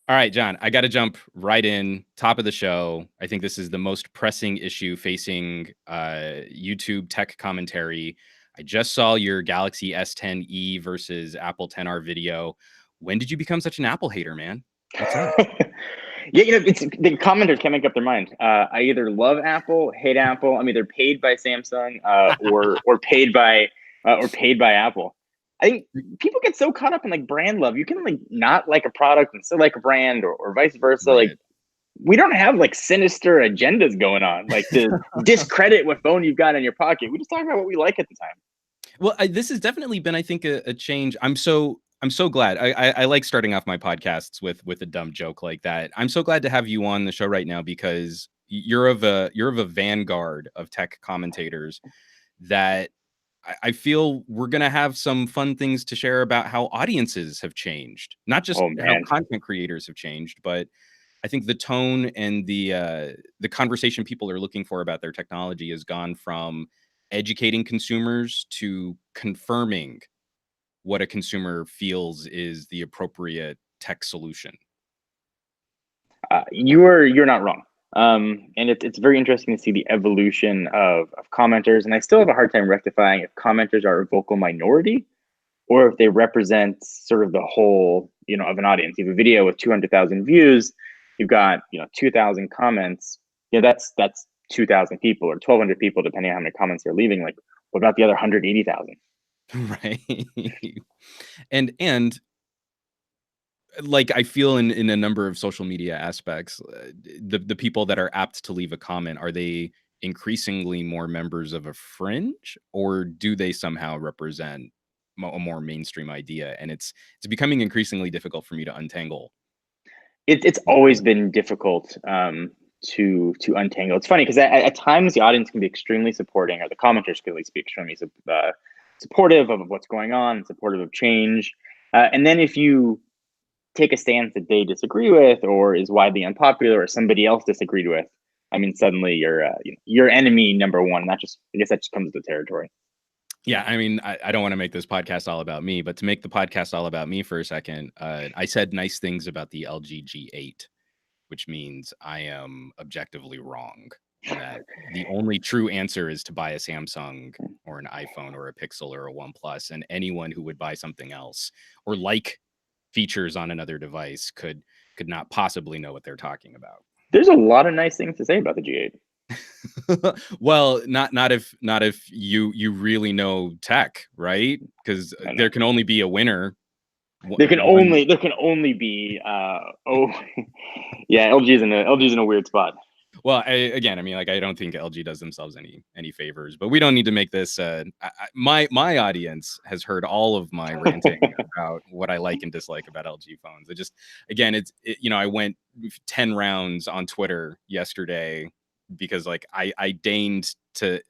All right, John, I got to jump right in. Top of the show. I think this is the most pressing issue facing YouTube tech commentary. I just saw your Galaxy S10e versus Apple 10R video. When did you become such an Apple hater, man? What's up? Yeah, it's the commenters can't make up their mind. I either love Apple, hate Apple. I'm either paid by Samsung, or paid by Apple. I think people get so caught up in like brand love. You can like not like a product and still like a brand, or vice versa. Like Right. we don't have like sinister agendas going on, like to discredit what phone you've got in your pocket. We just talk about what we like at the time. Well, this has definitely been, I think, a change. I'm so glad. I like starting off my podcasts with a dumb joke like that. I'm so glad to have you on the show right now because you're of a vanguard of tech commentators that I feel we're gonna have some fun things to share about how audiences have changed, not just Oh how man. content creators have changed, but I think the tone and the conversation people are looking for about their technology has gone from educating consumers to confirming what a consumer feels is the appropriate tech solution. You're not wrong. And it's very interesting to see the evolution of commenters. And I still have a hard time rectifying if commenters are a vocal minority or if they represent sort of the whole, of an audience. You have a video with 200,000 views, you've got, 2,000 comments. That's 2,000 people or 1,200 people, depending on how many comments they're leaving. Like, what about the other 180,000? Right. And like I feel in a number of social media aspects, the people that are apt to leave a comment, are they increasingly more members of a fringe, or do they somehow represent a more mainstream idea? And it's becoming increasingly difficult for me to untangle. It's always been difficult to untangle. It's funny because at times the audience can be extremely supporting, or the commenters can at least be extremely supportive of what's going on, supportive of change. And then if you take a stance that they disagree with, or is widely unpopular, or somebody else disagreed with, I mean, suddenly you're enemy number one. That just I guess that just comes with the territory. Yeah, I mean, I don't want to make this podcast all about me, but to make the podcast all about me for a second, I said nice things about the LG G8, which means I am objectively wrong, and that the only true answer is to buy a Samsung or an iPhone or a Pixel or a OnePlus, and anyone who would buy something else or like features on another device could not possibly know what they're talking about. There's a lot of nice things to say about the G8. Well, not if you really know tech, right? Because I there know. can only be a winner. One. There can only be yeah, LG's in a weird spot. Well, again, I mean, like, I don't think LG does themselves any favors, but we don't need to make this. My audience has heard all of my ranting about what I like and dislike about LG phones. Again, I went 10 rounds on Twitter yesterday because, like, I deigned to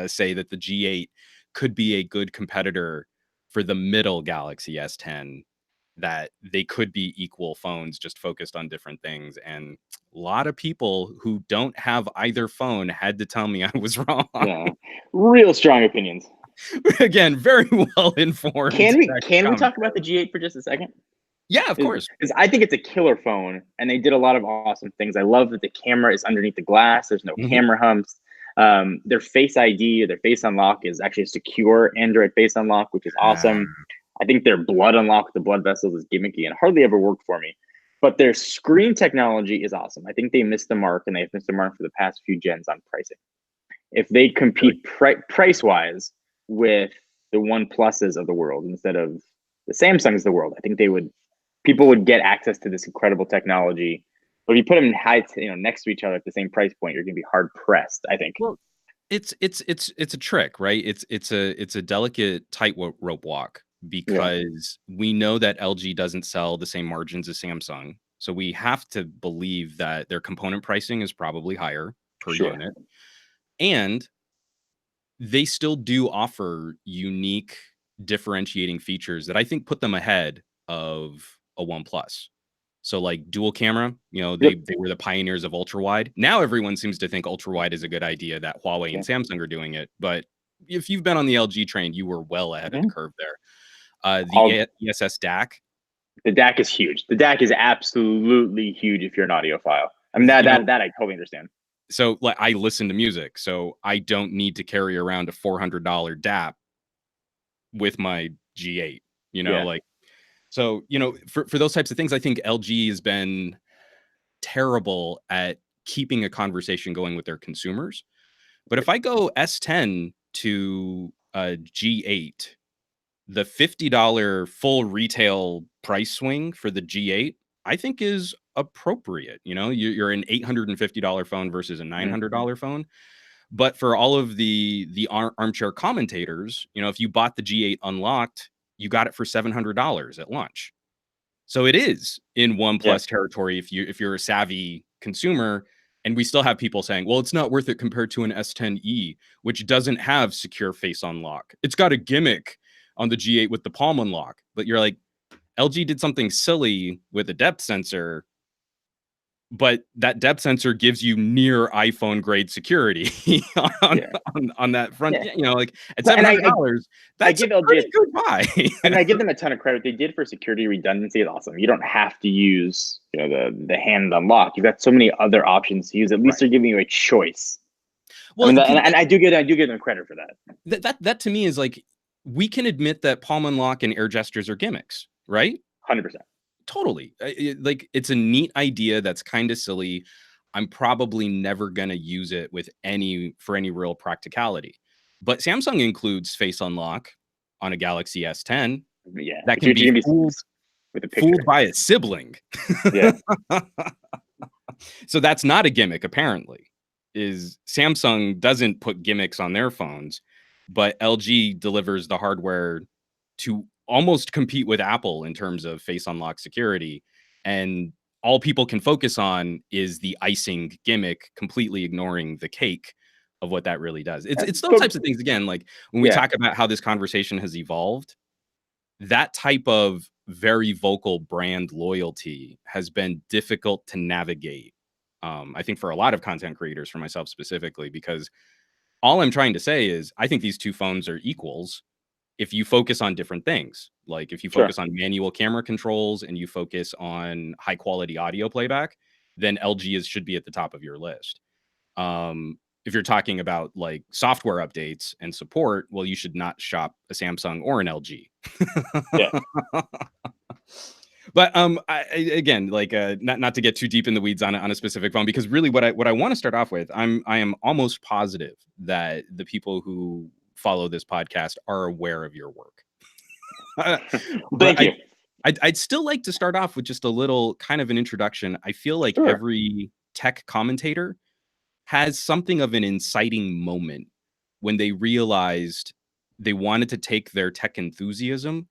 say that the G8 could be a good competitor for the middle Galaxy S10, that they could be equal phones just focused on different things. And a lot of people who don't have either phone had to tell me I was wrong. Yeah, real strong opinions. Again, very well informed. Can we talk about the G8 for just a second? Yeah, of course. Because I think it's a killer phone, and they did a lot of awesome things. I love that the camera is underneath the glass. There's no Mhm. camera humps. Their Face ID, their Face Unlock is actually a secure Android Face Unlock, which is awesome. I think their Blood Unlock with the blood vessels is gimmicky and hardly ever worked for me. But their screen technology is awesome. I think they missed the mark, and they've missed the mark for the past few gens on pricing. If they Really. compete price wise with the One Pluses of the world instead of the Samsungs of the world, I think people would get access to this incredible technology. But if you put them next to each other at the same price point, you're going to be hard pressed, I think. Well, it's a trick, right? It's a delicate tightrope walk, Yeah, because we know that LG doesn't sell the same margins as Samsung. So we have to believe that their component pricing is probably higher per sure. unit. And they still do offer unique differentiating features that I think put them ahead of a OnePlus. So, like, dual camera, Yep. they were the pioneers of ultra wide. Now everyone seems to think ultra wide is a good idea, that Huawei and Yeah. Samsung are doing it. But if you've been on the LG train, you were well ahead of Yeah. the curve there. The All ESS DAC. The DAC is huge. The DAC is absolutely huge if you're an audiophile. I mean, that I totally understand. So like I listen to music, so I don't need to carry around a $400 DAP with my G8, Yeah. like, so, for those types of things, I think LG has been terrible at keeping a conversation going with their consumers. But if I go S10 to a G8, the $50 full retail price swing for the G8, I think is appropriate. You're an $850 phone versus a $900 phone. But for all of the armchair commentators, if you bought the G8 unlocked, you got it for $700 at launch. So it is in OnePlus territory if you're a savvy consumer. And we still have people saying, well, it's not worth it compared to an S10e, which doesn't have secure face unlock. It's got a gimmick on the G8 with the palm unlock. But you're like, LG did something silly with a depth sensor, but that depth sensor gives you near iPhone grade security on that front. Like at $700, that's a pretty good buy. And I give them a ton of credit. They did for security redundancy is awesome. You don't have to use the hand unlock. You've got so many other options to use. At least they're giving you a choice. Well, I mean, and I do give them credit for that. That to me is like, we can admit that palm unlock and air gestures are gimmicks, right? 100%. Totally. Like, it's a neat idea that's kind of silly. I'm probably never going to use it for any real practicality. But Samsung includes face unlock on a Galaxy S10. Yeah. That can be fooled by a sibling. Yeah. So that's not a gimmick, apparently. Samsung doesn't put gimmicks on their phones, but LG delivers the hardware to almost compete with Apple in terms of face unlock security. And all people can focus on is the icing gimmick, completely ignoring the cake of what that really does. It's those types of things, again, like when we talk about how this conversation has evolved, that type of very vocal brand loyalty has been difficult to navigate. I think for a lot of content creators, for myself specifically, because all I'm trying to say is I think these two phones are equals if you focus on different things. Like if you focus on manual camera controls and you focus on high quality audio playback, then LG should be at the top of your list. If you're talking about like software updates and support, well, you should not shop a Samsung or an LG. But again, like not to get too deep in the weeds on a specific phone, because really what I want to start off with, I am almost positive that the people who follow this podcast are aware of your work. Thank you. I'd still like to start off with just a little kind of an introduction. I feel like every tech commentator has something of an inciting moment when they realized they wanted to take their tech enthusiasm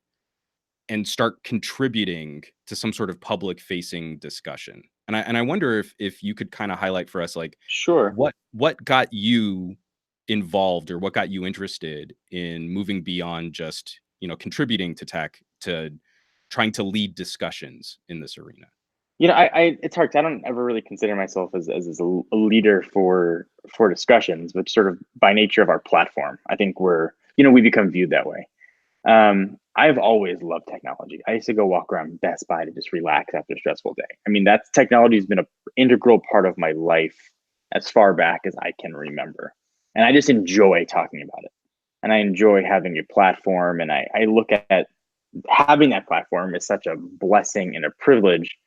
and start contributing to some sort of public facing discussion. And I wonder if you could kind of highlight for us, like, what got you involved or what got you interested in moving beyond just, contributing to tech to trying to lead discussions in this arena? It's hard. I don't ever really consider myself as a leader for discussions, but sort of by nature of our platform, I think we become viewed that way. I've always loved technology. I used to go walk around Best Buy to just relax after a stressful day. I mean, technology has been an integral part of my life as far back as I can remember. And I just enjoy talking about it. And I enjoy having a platform. And I look at having that platform as such a blessing and a privilege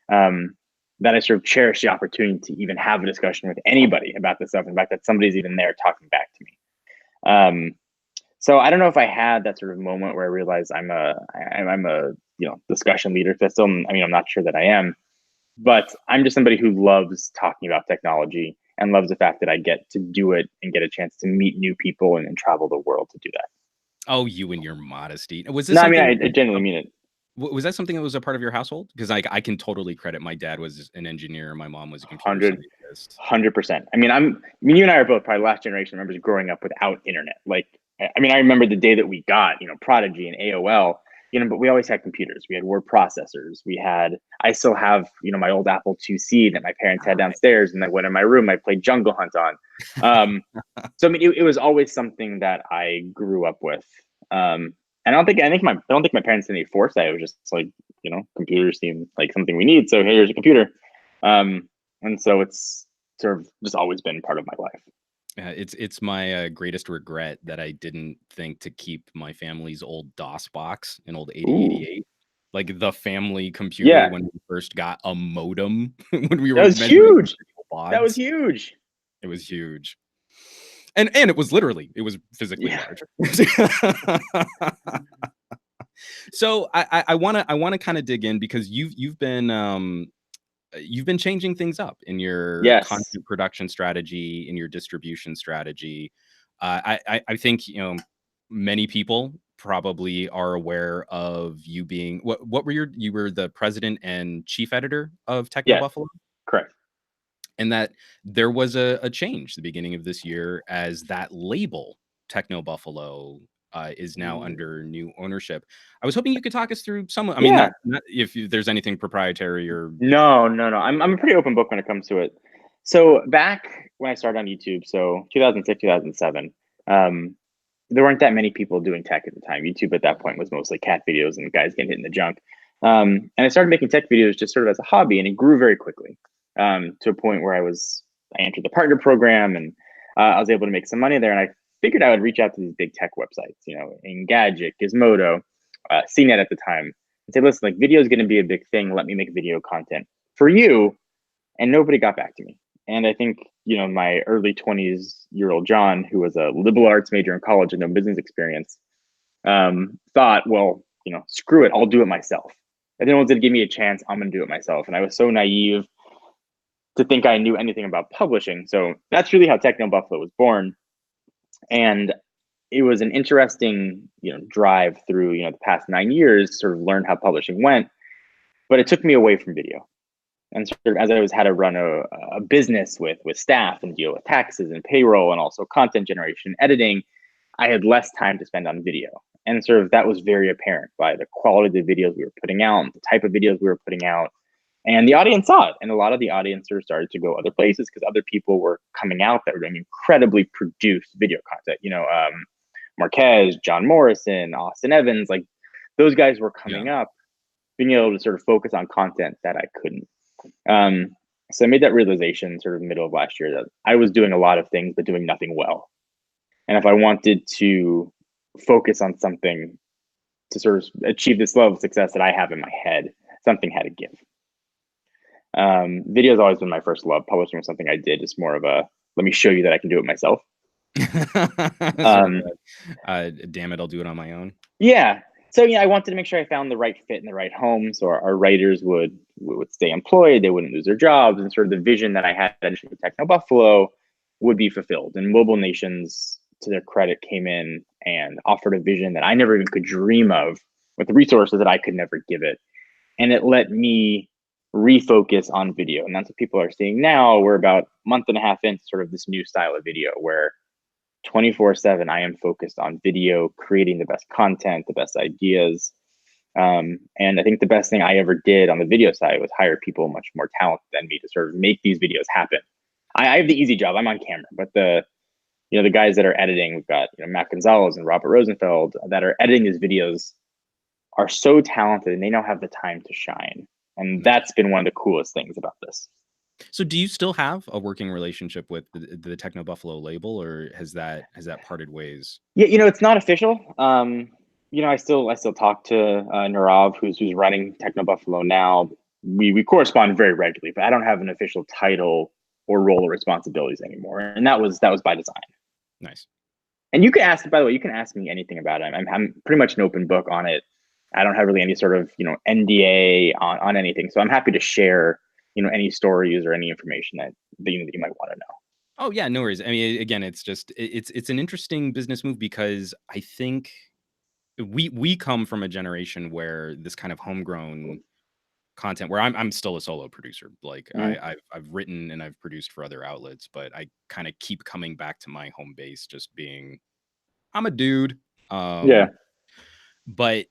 that I sort of cherish the opportunity to even have a discussion with anybody about this stuff. In fact, that somebody's even there talking back to me. So I don't know if I had that sort of moment where I realized I'm a discussion leader. I'm not sure that I am, but I'm just somebody who loves talking about technology and loves the fact that I get to do it and get a chance to meet new people and travel the world to do that. Oh, you and your modesty. Was this? No, I mean, I genuinely mean it. Was that something that was a part of your household? Because I can totally credit my dad was an engineer, my mom was a computer scientist. 100%. I mean, you and I are both probably last generation members growing up without internet. Like, I mean, I remember the day that we got, Prodigy and AOL, but we always had computers. We had word processors. I still have, my old Apple IIc that my parents had downstairs, and I went in my room, I played Jungle Hunt on. So I mean, it was always something that I grew up with. And I don't think my parents did any force that. It was just like, computers seem like something we need. So here's a computer. And so it's sort of just always been part of my life. It's my greatest regret that I didn't think to keep my family's old DOS box, an old Ooh, 8088, like the family computer yeah, when we first got a modem when we that were was measuring huge. That was baud's. huge. It was huge. And it was literally, it was physically Yeah. large. So I wanna kind of dig in because you've been changing things up in your Yes. content production strategy, in your distribution strategy. I think many people probably are aware of you being what were you were the president and chief editor of Techno Yes. Buffalo, Correct. and that there was a change the beginning of this year as that label Techno Buffalo is now Mm. under new ownership. I was hoping you could talk us through some. I mean, Yeah. not if there's anything proprietary or No, no, no. I'm a pretty open book when it comes to it. So back when I started on YouTube, so 2006, 2007, um, there weren't that many people doing tech at the time. YouTube at that point was mostly cat videos and guys getting hit in the junk. And I started making tech videos just sort of as a hobby, and it grew very quickly to a point where I entered the partner program, and I was able to make some money there. And I figured I would reach out to these big tech websites, Engadget, Gizmodo, CNET at the time, and say, listen, like video is going to be a big thing. Let me make video content for you. And nobody got back to me. And I think, my early 20s-year-old John, who was a liberal arts major in college and no business experience, thought, well, screw it, I'll do it myself. If anyone's going to give me a chance, I'm going to do it myself. And I was so naive to think I knew anything about publishing. So that's really how Techno Buffalo was born. And it was an interesting, drive through, the past 9 years, sort of learn how publishing went. But it took me away from video. And sort of as I was had to run a business with staff and deal with taxes and payroll and also content generation, editing, I had less time to spend on video. And sort of that was very apparent by the quality of the videos we were putting out, the type of videos we were putting out. And the audience saw it. And a lot of the audience started to go other places because other people were coming out that were doing incredibly produced video content. Marquez, John Morrison, Austin Evans, like those guys were yeah. coming up, being able to sort of focus on content that I couldn't. So I made that realization sort of middle of last year that I was doing a lot of things, but doing nothing well. And if I wanted to focus on something to sort of achieve this level of success that I have in my head, something had to give. Video has always been my first love. Publishing was something I did. It's more of a, let me show you that I can do it myself. Sort of damn it, I'll do it on my own. Yeah. So I wanted to make sure I found the right fit in the right home, so our writers would stay employed, they wouldn't lose their jobs, and sort of the vision that I had with Techno Buffalo would be fulfilled. And Mobile Nations, to their credit, came in and offered a vision that I never even could dream of, with the resources that I could never give it, and it let me refocus on video. And that's what people are seeing now. We're about a month and a half into sort of this new style of video where 24/7 I am focused on video, creating the best content, the best ideas. And I think the best thing I ever did on the video side was hire people much more talented than me to sort of make these videos happen. I have the easy job, I'm on camera, but the guys that are editing, we've got Matt Gonzalez and Robert Rosenfeld that are editing these videos are so talented and they now have the time to shine. And that's been one of the coolest things about this. So do you still have a working relationship with the Techno Buffalo label, or has that parted ways? Yeah, it's not official. I still talk to Narav, who's running Techno Buffalo now. We correspond very regularly, but I don't have an official title or role or responsibilities anymore, and that was by design. Nice. And you can ask, by the way, you can ask me anything about it. I'm pretty much an open book on it. I don't have really any sort of NDA on anything, so I'm happy to share any stories or any information that you might want to know. Oh yeah, no worries. I mean, again, it's just it's an interesting business move because I think we come from a generation where this kind of homegrown content where I'm still a solo producer. Like Mhm. I've written and I've produced for other outlets, but I kind of keep coming back to my home base just being I'm a dude. Yeah. But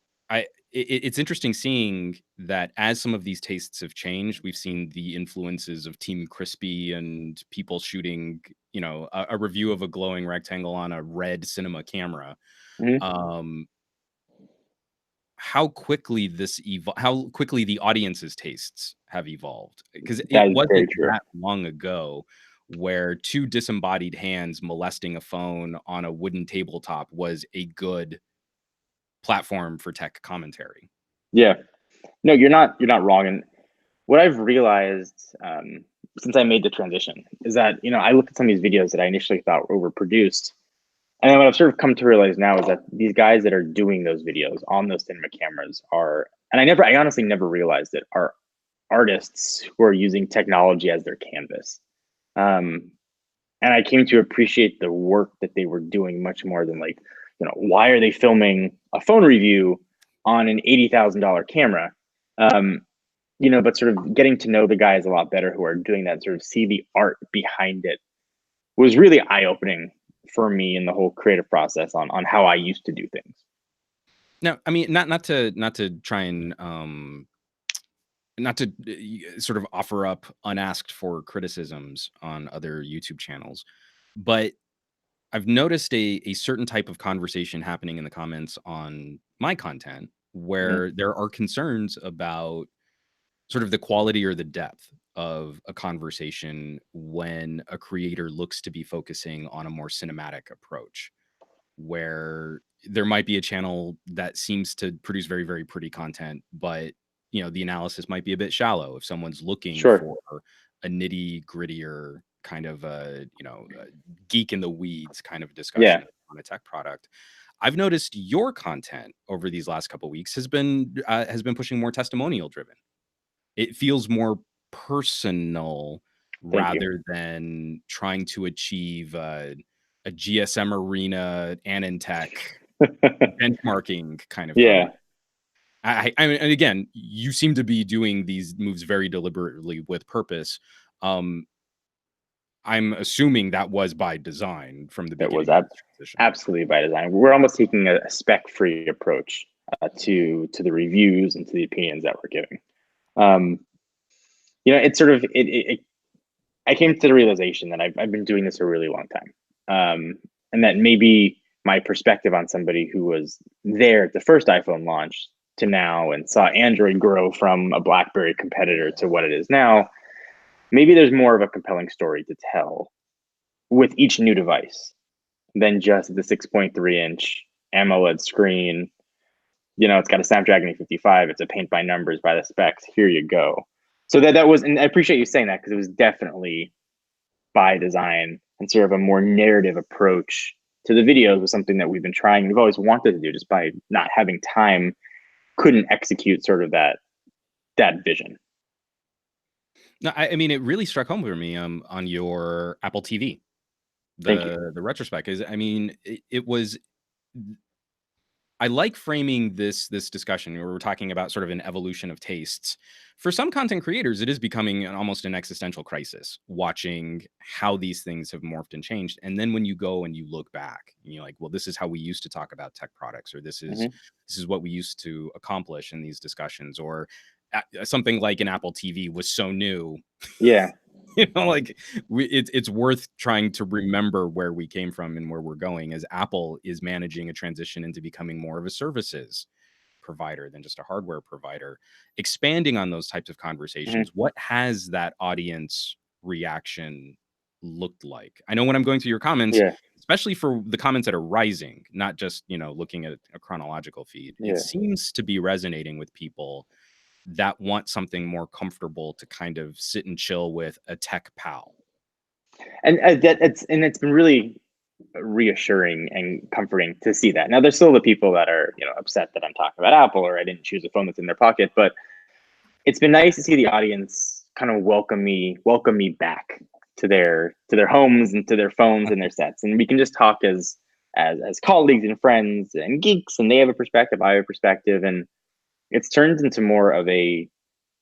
it's interesting seeing that as some of these tastes have changed, we've seen the influences of Team Crispy and people shooting, a review of a glowing rectangle on a red cinema camera. Mhm. Um, how quickly how quickly the audience's tastes have evolved, because it That is very wasn't true. that long ago where two disembodied hands molesting a phone on a wooden tabletop was a good platform for tech commentary. Yeah. No, you're not wrong. And what I've realized since I made the transition is that, I look at some of these videos that I initially thought were overproduced. And then what I've sort of come to realize now is that these guys that are doing those videos on those cinema cameras are, and I honestly never realized it, are artists who are using technology as their canvas. Um, and I came to appreciate the work that they were doing much more than, like, why are they filming a phone review on an $80,000 camera? Um, but sort of getting to know the guys a lot better who are doing that, sort of see the art behind it, was really eye opening for me in the whole creative process on how I used to do things. Now, I mean, not to try and not to sort of offer up unasked for criticisms on other YouTube channels, but I've noticed a certain type of conversation happening in the comments on my content Mhm. where there are concerns about sort of the quality or the depth of a conversation when a creator looks to be focusing on a more cinematic approach, where there might be a channel that seems to produce very, very pretty content, but the analysis might be a bit shallow if someone's looking Sure. for a nitty grittier kind of a geek in the weeds kind of Yeah. discussion on a tech product. I've noticed your content over these last couple weeks has been pushing more testimonial driven. It feels more personal Thank you. rather than trying to achieve a GSM Arena Anintech benchmarking kind of Yeah. conversation. I mean, and again, you seem to be doing these moves very deliberately with purpose. Um, I'm assuming that was by design from the It was beginning of this transition. absolutely by design. We're almost taking a spec free approach to the reviews and to the opinions that we're giving. Um, it's sort of I came to the realization that I've been doing this a really long time, and that maybe my perspective on somebody who was there at the first iPhone launch to now and saw Android grow from a BlackBerry competitor to what it is now, maybe there's more of a compelling story to tell with each new device than just the 6.3-inch AMOLED screen. It's got a Snapdragon 855. It's a paint by numbers by the specs. Here you go. So that was, and I appreciate you saying that, because it was definitely by design, and sort of a more narrative approach to the videos was something that we've been trying. We've always wanted to do, just by not having time, couldn't execute sort of that vision. No, I mean, it really struck home for me on your Apple TV. Thank you. The retrospect is, I mean, it was. I like framing this discussion where we're talking about sort of an evolution of tastes. For some content creators, it is becoming almost an existential crisis watching how these things have morphed and changed. And then when you go and you look back, and you're like, well, this is how we used to talk about tech products, or Hmm. this is what we used to accomplish in these discussions, or something like an Apple TV was so new. Yeah. Like it's worth trying to remember where we came from and where we're going, as Apple is managing a transition into becoming more of a services provider than just a hardware provider, expanding on those types of Hmm. conversations. What has that audience reaction looked like? I know when I'm going through your comments, Yeah. especially for the comments that are rising, not just, looking at a chronological feed, it Yeah. seems to be resonating with people that want something more comfortable to kind of sit and chill with a tech pal. And it's been really reassuring and comforting to see that. Now, there's still the people that are, upset that I'm talking about Apple, or I didn't choose a phone that's in their pocket, but it's been nice to see the audience kind of welcome me back to their homes and to their phones and their sets, and we can just talk as colleagues and friends and geeks, and they have a perspective, I have a perspective, and it's turned into more of a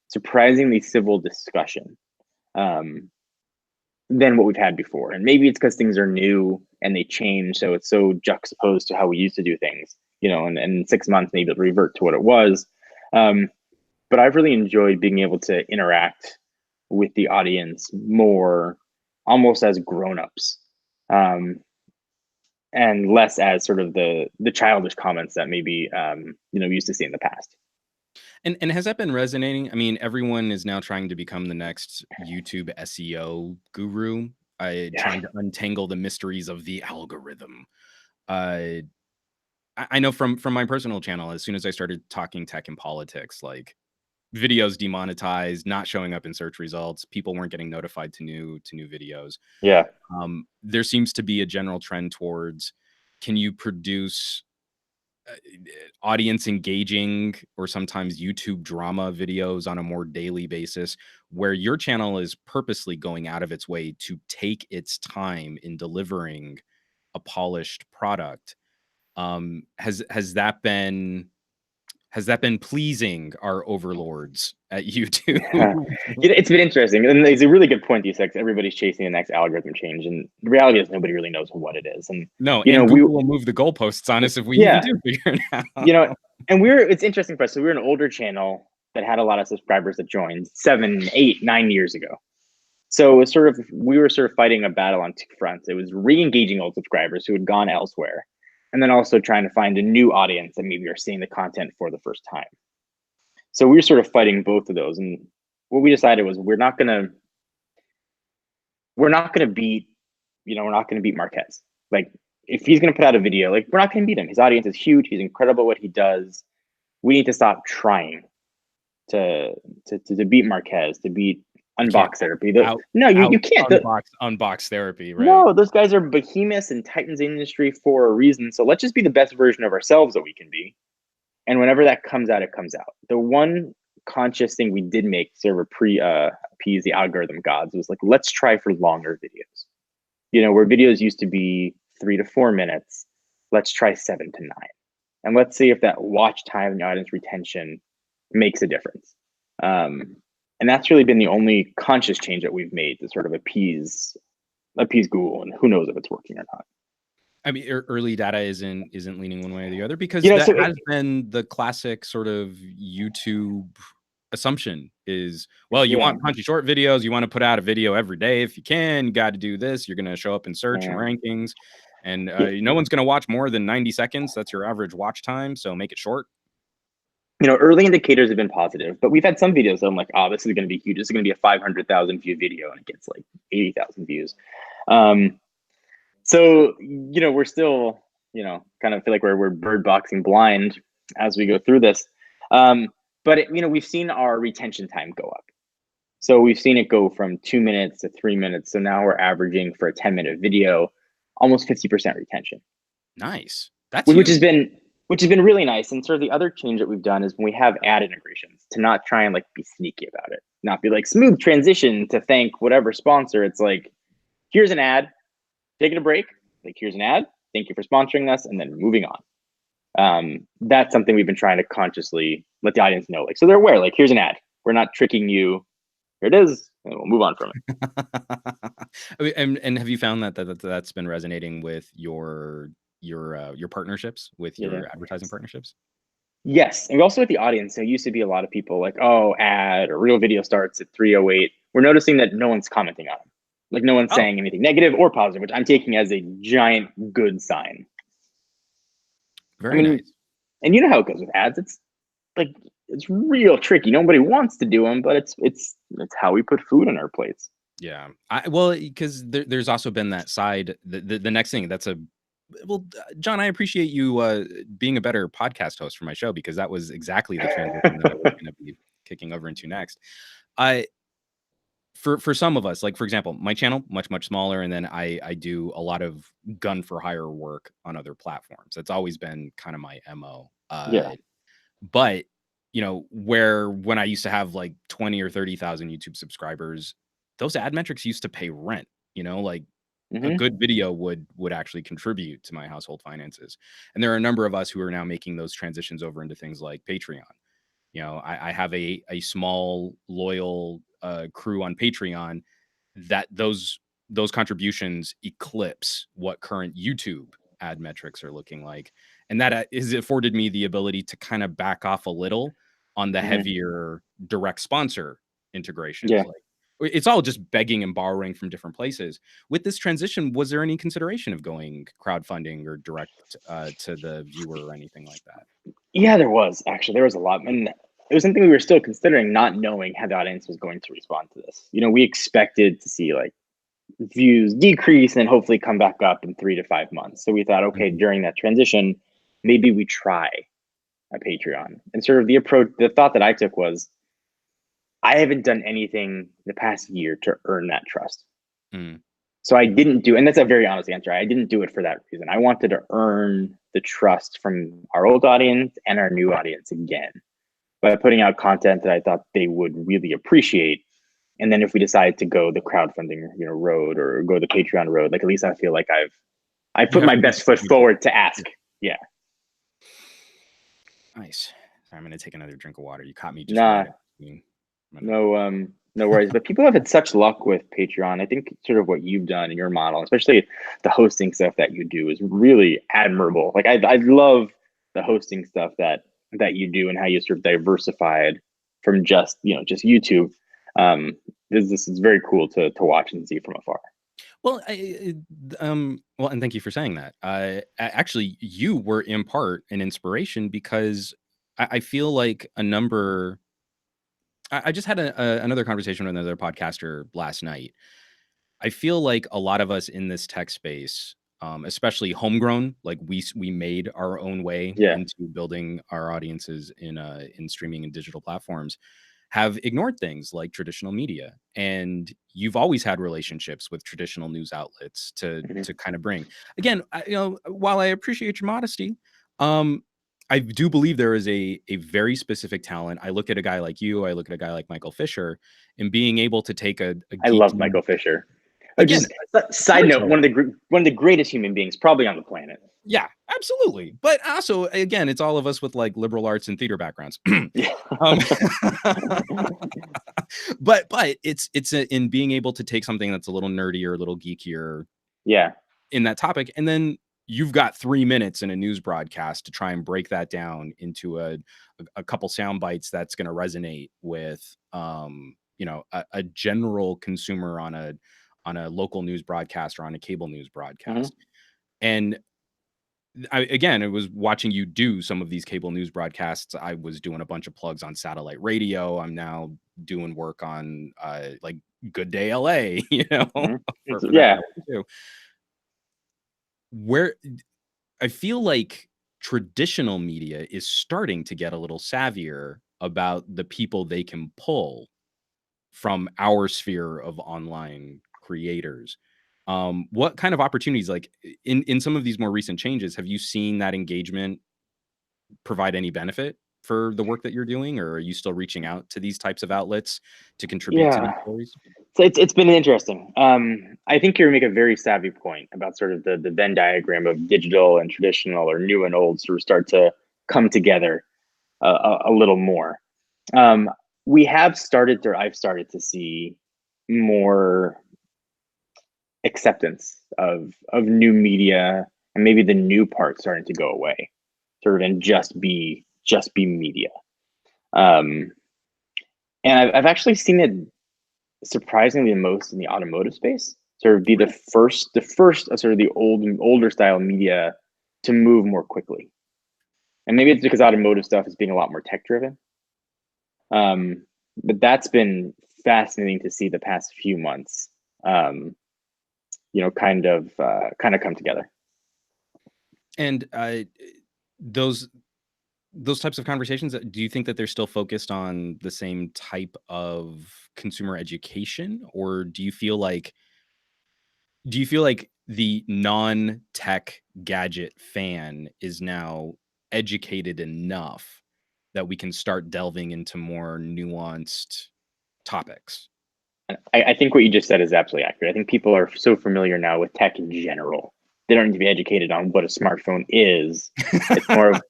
surprisingly civil discussion, um, than what we've had before. And maybe it's because things are new and they change, so it's so juxtaposed to how we used to do things, and in 6 months maybe it'll revert to what it was. Um, but I've really enjoyed being able to interact with the audience more, almost as grown-ups. Um, and less as sort of the childish comments that maybe we used to see in the past. And has that been resonating? I mean, everyone is now trying to become the next YouTube SEO guru, Yeah. trying to untangle the mysteries of the algorithm. Uh, I know from my personal channel, as soon as I started talking tech and politics, like videos demonetized, not showing up in search results, people weren't getting notified to new videos. Yeah. There seems to be a general trend towards, can you produce audience engaging or sometimes YouTube drama videos on a more daily basis, where your channel is purposely going out of its way to take its time in delivering a polished product. Has that been pleasing our overlords at YouTube? Yeah. It's been interesting, and it's a really good point you said. 'Cause everybody's chasing the next algorithm change, and the reality is nobody really knows what it is. And No, you know, and we Google will move the goalposts on us if we even yeah, do figure it out. and it's interesting for us. So we're an older channel that had a lot of subscribers that joined 7, 8, 9 years ago. So it was sort of we were sort of fighting a battle on two fronts. It was re-engaging old subscribers who had gone elsewhere, and then also trying to find a new audience that maybe are seeing the content for the first time. So we were sort of fighting both of those, and what we decided was we're not gonna beat we're not gonna beat Marquez. Like if he's gonna put out a video, like we're not gonna beat him. His audience is huge. He's incredible at what he does. We need to stop trying to to beat Marquez, to beat You can't Unbox Therapy. out No, you out can't. unbox therapy, right? No, those guys are behemoths and titans in the industry for a reason. So let's just be the best version of ourselves that we can be. And whenever that comes out, it comes out. The one conscious thing we did make to sort of appease the algorithm gods was like, let's try for longer videos. Where videos used to be 3 to 4 minutes, let's try 7 to 9. And let's see if that watch time and audience retention makes a difference. And that's really been the only conscious change that we've made to sort of appease Google, and who knows if it's working or not. I mean, early data isn't leaning one way or the other, because that So has been the classic sort of YouTube assumption is, well, you want punchy short videos, you want to put out a video every day if you can, you got to do this, you're going to show up in search and rankings, and no one's going to watch more than 90 seconds. That's your average watch time, so make it short. Early indicators have been positive, but we've had some videos that I'm like, oh, this is going to be huge. This is going to be a 500,000 view video, and it gets like 80,000 views. So, we're still, kind of feel like we're bird boxing blind as we go through this. But we've seen our retention time go up. So we've seen it go from 2 minutes to 3 minutes. So now we're averaging for a 10-minute video, almost 50% retention. Nice. That's which huge. has been really nice. And sort of the other change that we've done is when we have ad integrations, to not try and like be sneaky about it, not be like smooth transition to thank whatever sponsor. It's like, here's an ad, taking a break. Like, here's an ad. Thank you for sponsoring us, and then moving on. That's something we've been trying to consciously let the audience know. Like, so they're aware. Like, here's an ad. We're not tricking you. Here it is, and we'll move on from it. and have you found that's been resonating with your partnerships, with your advertising partnerships? Yes, and also with the audience. There used to be a lot of people like, oh, ad or real video starts at 3:08. We're noticing that no one's commenting on them. Like no one's saying anything negative or positive, which I'm taking as a giant good sign. Very nice. And you know how it goes with ads. It's like it's real tricky. Nobody wants to do them, but it's how we put food on our plates. Yeah. Because there's also been that side. The next thing Jon, I appreciate you being a better podcast host for my show, because that was exactly the transition that I was going to be kicking over into next. For some of us, like for example, my channel much smaller, and then I do a lot of gun for hire work on other platforms. That's always been kind of my MO. But when I used to have like 20 or 30,000 YouTube subscribers, those ad metrics used to pay rent. Like a good video would actually contribute to my household finances. And there are a number of us who are now making those transitions over into things like Patreon. I have a small loyal crew on Patreon that those contributions eclipse what current YouTube ad metrics are looking like. And that has afforded me the ability to kind of back off a little on the heavier direct sponsor integrations. Like it's all just begging and borrowing from different places. With this transition, was there any consideration of going crowdfunding or direct to the viewer or anything like that? Yeah, there was a lot, and it was something we were still considering, not knowing how the audience was going to respond to this. We expected to see like views decrease and hopefully come back up in 3 to 5 months. So we thought, okay, Mhm. during that transition, maybe we try a Patreon. And sort of the thought that I took was, I haven't done anything the past year to earn that trust. Mm. So I didn't do, and that's a very honest answer. I didn't do it for that reason. I wanted to earn the trust from our old audience and our new audience again by putting out content that I thought they would really appreciate. And then if we decide to go the crowdfunding, road, or go the Patreon road, like at least I feel like I You put have my best foot contributed. forward to ask. Yeah. Nice. I'm gonna take another drink of water. You caught me just Nah, right. no worries. But people have had such luck with Patreon. I think sort of what you've done in your model, especially the hosting stuff that you do, is really admirable. Like I love the hosting stuff that you do and how you sort of diversified from just YouTube. This is very cool to watch and see from afar. Well, well, and thank you for saying that. Actually, you were in part an inspiration because I feel like a number. I just had another conversation with another podcaster last night. I feel like a lot of us in this tech space, especially homegrown, like we made our own way Yeah. into building our audiences in streaming and digital platforms, have ignored things like traditional media. And you've always had relationships with traditional news outlets to Mhm. kind of bring. Again, while I appreciate your modesty, um, I do believe there is a very specific talent. I look at a guy like you, I look at a guy like Michael Fisher, and being able to take a I love geeky, Michael Fisher. again, Just a side note, storyteller. one of the greatest human beings probably on the planet. Yeah, absolutely. But also, again, it's all of us with like liberal arts and theater backgrounds. Yeah. um, but in being able to take something that's a little nerdier, a little geekier Yeah. in that topic, and then you've got 3 minutes in a news broadcast to try and break that down into a couple sound bites that's going to resonate with a general consumer on a local news broadcast or on a cable news Mhm. broadcast. And again, it was watching you do some of these cable news broadcasts. I was doing a bunch of plugs on satellite radio. I'm now doing work on like Good Day LA, Mhm. for that Yeah. matter too. Where I feel like traditional media is starting to get a little savvier about the people they can pull from our sphere of online creators. What kind of opportunities, like in some of these more recent changes, have you seen that engagement provide any benefit for the work that you're doing, or are you still reaching out to these types of outlets to contribute to these Yeah. stories? So it's been interesting. I think you make a very savvy point about sort of the Venn diagram of digital and traditional, or new and old, sort of start to come together a little more. Um, I've started to see more acceptance of new media, and maybe the new part starting to go away, sort of, and just be media. Um, and I've actually seen it surprisingly the most in the automotive space. Sort of be the first sort of the older style media to move more quickly. And maybe it's because automotive stuff is being a lot more tech driven. But that's been fascinating to see the past few months. Um, kind of come together. And those types of conversations, do you think that they're still focused on the same type of consumer education, or do you feel like the non-tech gadget fan is now educated enough that we can start delving into more nuanced topics? I think what you just said is absolutely accurate. I think people are so familiar now with tech in general. They don't need to be educated on what a smartphone is. It's more of,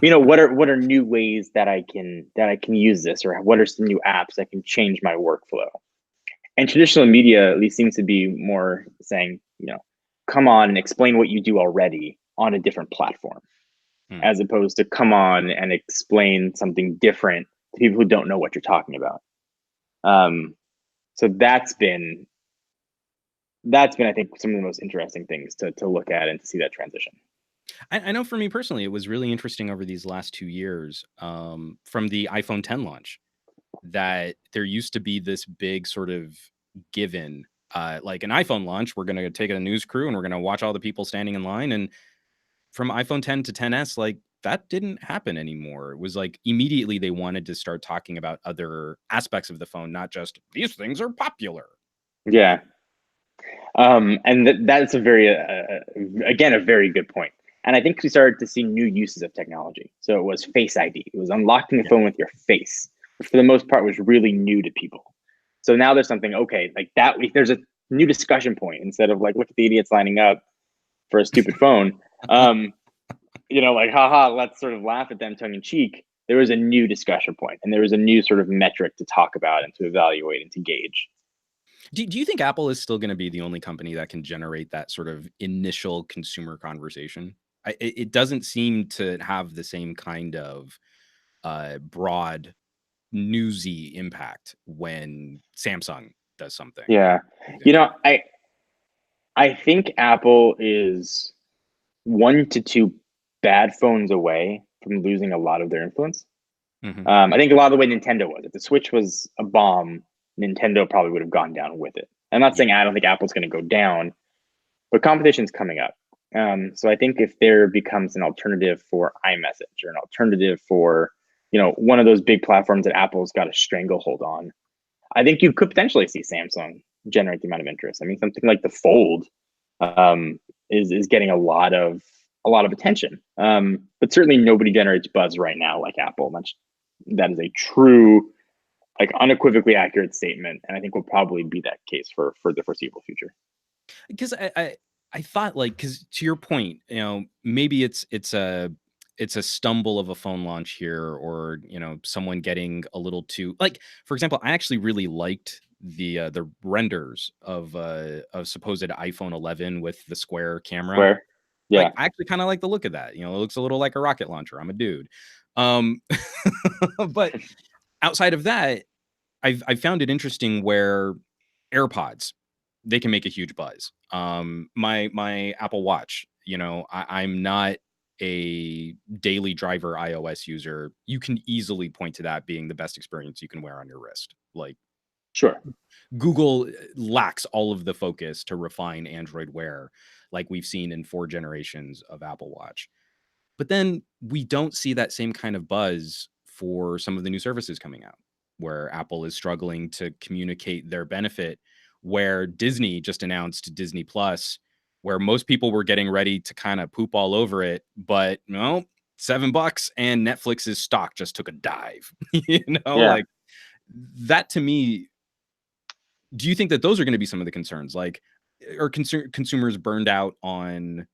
what are new ways that I can use this, or what are some new apps that can change my workflow. And traditional media at least seems to be more saying, come on and explain what you do already on a different platform, Hmm. as opposed to come on and explain something different to people who don't know what you're talking about. Um, So that's been, I think, some of the most interesting things to look at and to see that transition. I know for me personally, it was really interesting over these last 2 years, from the iPhone 10 launch, that there used to be this big sort of given, like an iPhone launch, we're going to take a news crew and we're going to watch all the people standing in line. And from iPhone 10 to 10s, like that didn't happen anymore. It was like immediately they wanted to start talking about other aspects of the phone, not just these things are popular. Yeah. And that's a very, again, a very good point. And I think we started to see new uses of technology. So it was Face ID. It was unlocking the Yeah. phone with your face, which for the most part was really new to people. So now there's something, okay, like that. There's a new discussion point instead of like, look at the idiots lining up for a stupid phone. Like, haha, let's sort of laugh at them tongue in cheek. There was a new discussion point and there was a new sort of metric to talk about and to evaluate and to gauge. Do you think Apple is still going to be the only company that can generate that sort of initial consumer conversation? It doesn't seem to have the same kind of broad newsy impact when Samsung does something. Yeah. For You know, example. I think Apple is 1 to 2 bad phones away from losing a lot of their influence. Mhm. I think a lot of the way Nintendo was. If the Switch was a bomb, Nintendo probably would have gone down with it. I'm not Yeah. saying I don't think Apple's going to go down, but competition's coming up. So I think if there becomes an alternative for iMessage or an alternative for, one of those big platforms that Apple's got a stranglehold on, I think you could potentially see Samsung generate the amount of interest. I mean, something like the Fold is getting a lot of attention. But certainly nobody generates buzz right now like Apple. That is a true, like unequivocally accurate statement, and I think will probably be that case for the foreseeable future. Because I thought, like, because to your point, maybe it's a stumble of a phone launch here, or someone getting a little too, like, for example, I actually really liked the renders of supposed iPhone 11 with the square camera. Square, Like, yeah, I actually kind of like the look of that. It looks a little like a rocket launcher. I'm a dude. Um, but outside of that, I found it interesting where AirPods, they can make a huge buzz. My Apple Watch, I'm not a daily driver iOS user. You can easily point to that being the best experience you can wear on your wrist. Like, sure, Google lacks all of the focus to refine Android Wear, like we've seen in 4 generations of Apple Watch. But then we don't see that same kind of buzz for some of the new services coming out, where Apple is struggling to communicate their benefit, where Disney just announced Disney Plus, where most people were getting ready to kind of poop all over it, but no, $7 and Netflix's stock just took a dive. yeah. Like that to me, do you think that those are going to be some of the concerns? Like, are consumers burned out on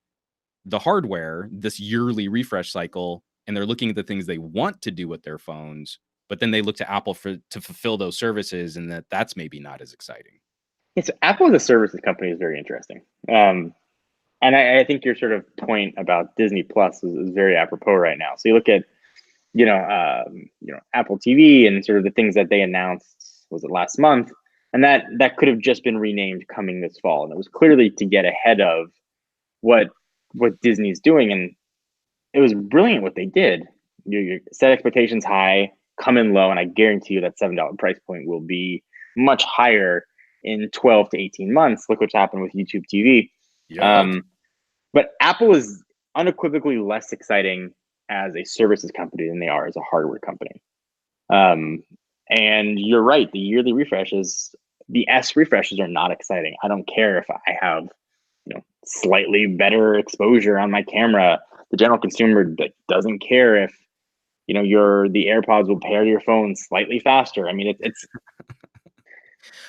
the hardware, this yearly refresh cycle, and they're looking at the things they want to do with their phones, but then they look to Apple to fulfill those services, and that's maybe not as exciting. Yeah, so Apple as a services company is very interesting. And I think your sort of point about Disney Plus is very apropos right now. So you look at Apple TV and sort of the things that they announced, was it last month, and that could have just been renamed coming this fall, and it was clearly to get ahead of what Disney's doing, and it was brilliant what they did. You set expectations high, come in low, and I guarantee you that $7 price point will be much higher in 12 to 18 months. Look what's happened with YouTube TV. Yep. But Apple is unequivocally less exciting as a services company than they are as a hardware company. Um, and you're right, the yearly refreshes, the S refreshes are not exciting. I don't care if I have, slightly better exposure on my camera. The general consumer doesn't care if, the AirPods will pair your phone slightly faster. I mean, it's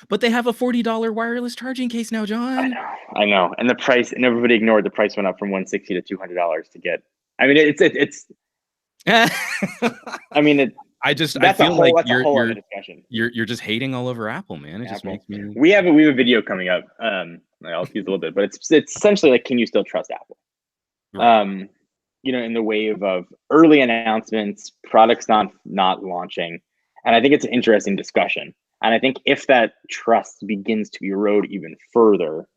But they have a $40 wireless charging case now, John. I know, and the price, and everybody ignored the price went up from 160 to $200 to get. I mean, it's. I mean, I that's a feel whole like that's a whole other discussion. you're just hating all over Apple, man. It just Apple. makes me. We have a video coming up. I'll tease a little bit, but it's essentially like, can you still trust Apple? Right. In the wave of early announcements, products not launching, and I think it's an interesting discussion. And I think if that trust begins to erode even further,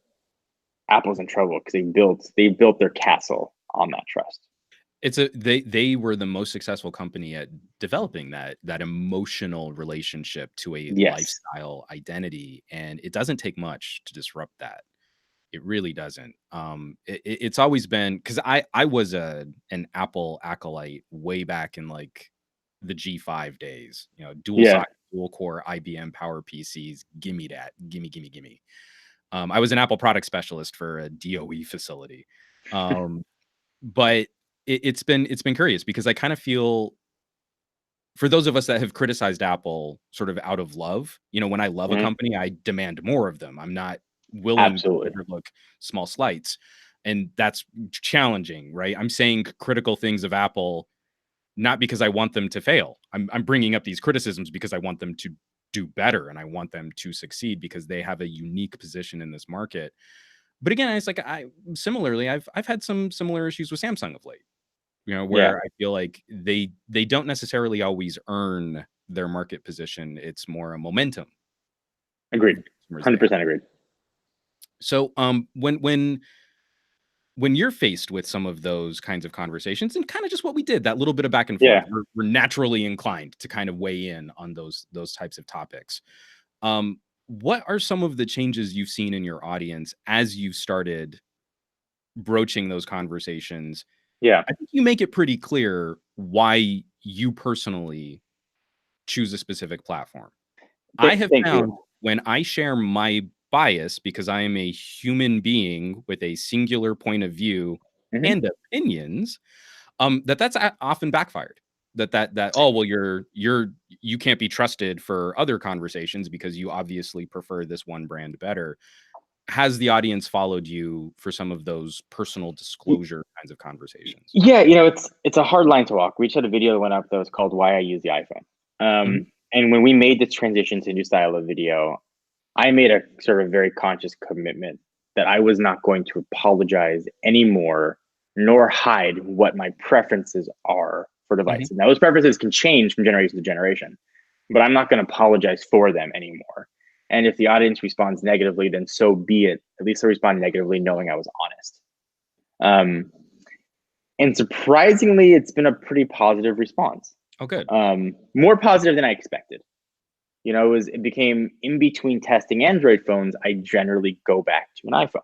Apple's in trouble because they built their castle on that trust. It's a they were the most successful company at developing that emotional relationship to a Yes. lifestyle identity, and it doesn't take much to disrupt that. It really doesn't. It's always been because I was an Apple acolyte way back in like the G5 days. You know, dual Yeah. socket, dual core IBM Power PCs. Gimme that. Gimme, gimme, gimme. I was an Apple product specialist for a DOE facility. Um, but it's been curious because I kind of feel for those of us that have criticized Apple sort of out of love, you know, when I love a Hmm. company, I demand more of them. I'm not willing to Absolutely. overlook small slights. And that's challenging, right? I'm saying critical things of Apple not because I want them to fail. I'm bringing up these criticisms because I want them to do better and I want them to succeed because they have a unique position in this market. But again, it's like I've had some similar issues with Samsung of late, you know, Yeah. where I feel like they don't necessarily always earn their market position. It's more a momentum Agreed. of the customers they have. 100% agreed. So when you're faced with some of those kinds of conversations and kind of just what we did, that little bit of back and forth, Yeah. we're naturally inclined to kind of weigh in on those types of topics. What are some of the changes you've seen in your audience as you started broaching those conversations? Yeah. I think you make it pretty clear why you personally choose a specific platform. I have Thank found you. when I share my bias, because I am a human being with a singular point of view Hmm. and opinions, that's often backfired. Oh well, you can't be trusted for other conversations because you obviously prefer this one brand better. Has the audience followed you for some of those personal disclosure kinds of conversations? Yeah, it's a hard line to walk. We just had a video that went up that was called "Why I Use the iPhone," Mhm, and when we made this transition to a new style of video, I made a sort of very conscious commitment that I was not going to apologize anymore, nor hide what my preferences are for mhm. devices. Now, those preferences can change from generation to generation, but I'm not going to apologize for them anymore. And if the audience responds negatively, then so be it. At least they respond negatively, knowing I was honest. Um, and surprisingly, it's been a pretty positive response. Oh, good. More positive than I expected. It became in between testing Android phones, I generally go back to an iPhone.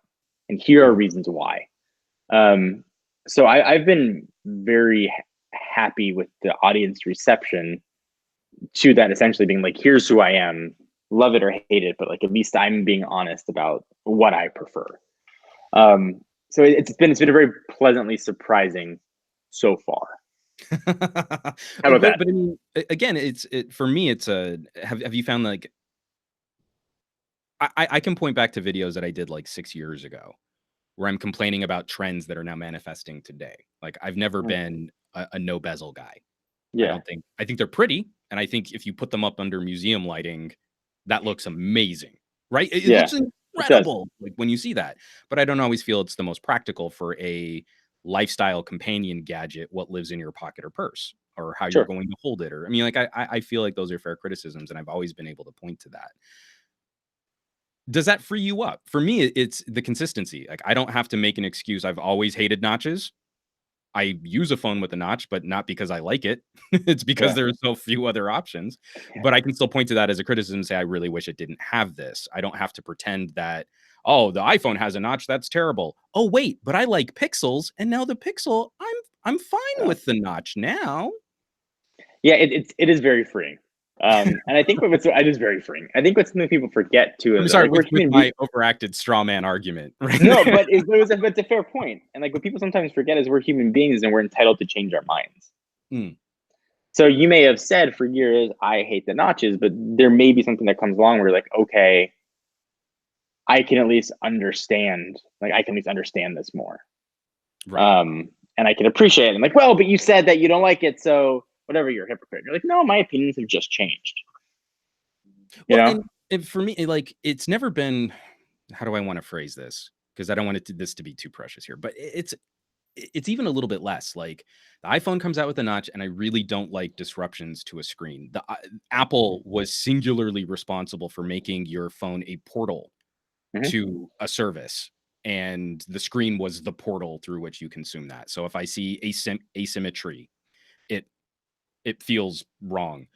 And here are Mhm. reasons why. Um, so I've been very happy with the audience reception to that, essentially being like, here's who I am, love it or hate it, but like at least I'm being honest about what I prefer. Um, so it's been a very pleasantly surprising so far. How about that? But I mean, again, for me, it's a have you found like I can point back to videos that I did like 6 years ago where I'm complaining about trends that are now manifesting today. Like I've never Mm. been a no bezel guy. Yeah, I think they're pretty, and I think if you put them up under museum lighting, that looks amazing, right? It yeah, looks it does. incredible, like, when you see that, but I don't always feel it's the most practical for a lifestyle companion gadget, what lives in your pocket or purse, or how you're Sure. going to hold it, or I mean, like, I feel like those are fair criticisms, and I've always been able to point to that. Does that free you up? For me, it's the consistency, like, I don't have to make an excuse, I've always hated notches. I use a phone with a notch, but not because I like it. It's because Yeah, there's so few other options. yeah, But I can still point to that as a criticism and say, I really wish it didn't have this. I don't have to pretend that, oh, the iPhone has a notch. That's terrible. Oh, wait, but I like pixels. And now the pixel, I'm fine yeah. with the notch now. Yeah, it is very freeing. And I think it is very freeing. I think what something people forget too I'm is that sorry like we're with human beings. my overacted straw man argument, right No, there. but it's a fair point. And like what people sometimes forget is we're human beings and we're entitled to change our minds. Mm, So you may have said for years, I hate the notches, but there may be something that comes along where you're like, okay, I can at least understand, like I can at least understand this more. right. And I can appreciate it. I'm like, well, but you said that you don't like it, so whatever, you're a hypocrite. You're like, no, my opinions have just changed. You Well, know? and for me, like, it's never been, how do I want to phrase this? Because I don't want this to be too precious here, but it's even a little bit less. Like the iPhone comes out with a notch, and I really don't like disruptions to a screen. Apple was singularly responsible for making your phone a portal Mhm. to a service, and the screen was the portal through which you consume that. So if I see asymmetry, it it feels wrong.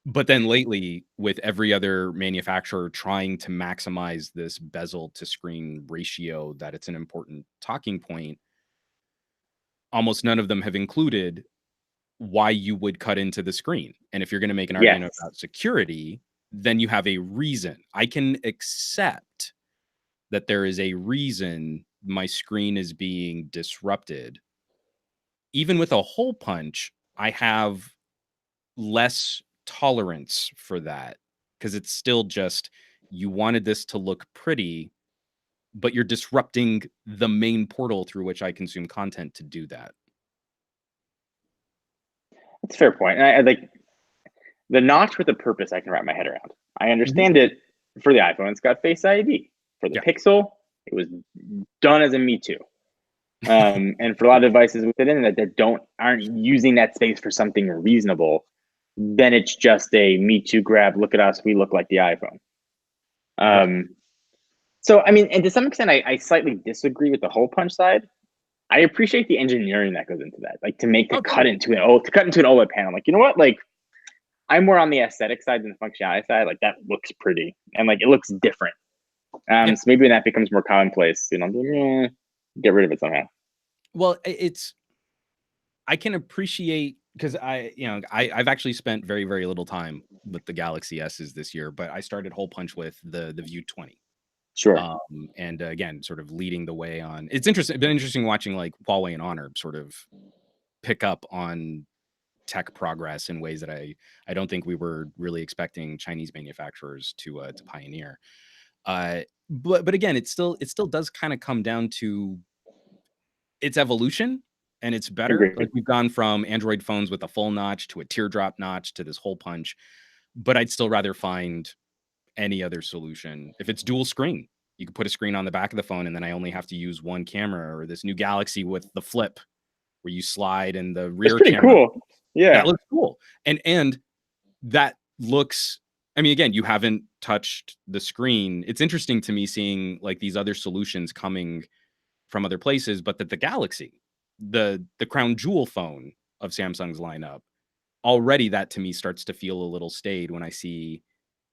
But then lately, with every other manufacturer trying to maximize this bezel to screen ratio, that it's an important talking point, almost none of them have included why you would cut into the screen. And if you're going to make an argument Yes. about security, then you have a reason. I can accept that there is a reason my screen is being disrupted. Even with a hole punch, I have less tolerance for that because it's still just you wanted this to look pretty, but you're disrupting the main portal through which I consume content to do that. That's a fair point. And I like the notch with a purpose I can wrap my head around. I Mhm. understand it for the iPhone, it's got Face ID. For the Yeah. Pixel, it was done as a Me Too. And for a lot of devices with it in that aren't using that space for something reasonable, then it's just a Me Too grab. Look at us, we look like the iPhone. Right. Um, so I mean, and to some extent, I slightly disagree with the hole punch side. I appreciate the engineering that goes into that, like to make the Oh, cut totally. into an OLED panel. Like, you know what? Like, I'm more on the aesthetic side than the functionality side. Like, that looks pretty and like it looks different. Yeah. So maybe when that becomes more commonplace, you know, get rid of it somehow. Well, it's I can appreciate because I've actually spent very, very little time with the Galaxy S's this year, but I started hole punch with the View 20. Sure. And again, sort of leading the way on. It's interesting. Been interesting watching like Huawei and Honor sort of pick up on tech progress in ways that I don't think we were really expecting Chinese manufacturers to pioneer. But again, it still does kind of come down to its evolution, and it's better. Like Agreed. we've gone from Android phones with a full notch to a teardrop notch to this hole punch, but I'd still rather find any other solution. If it's dual screen, you could put a screen on the back of the phone and then I only have to use one camera, or this new Galaxy with the flip where you slide and the It's rear pretty camera. cool. That Yeah. looks cool. And that looks, I mean, again, you haven't touched the screen. It's interesting to me seeing like these other solutions coming from other places, but that the Galaxy, the crown jewel phone of Samsung's lineup, already that to me starts to feel a little staid when I see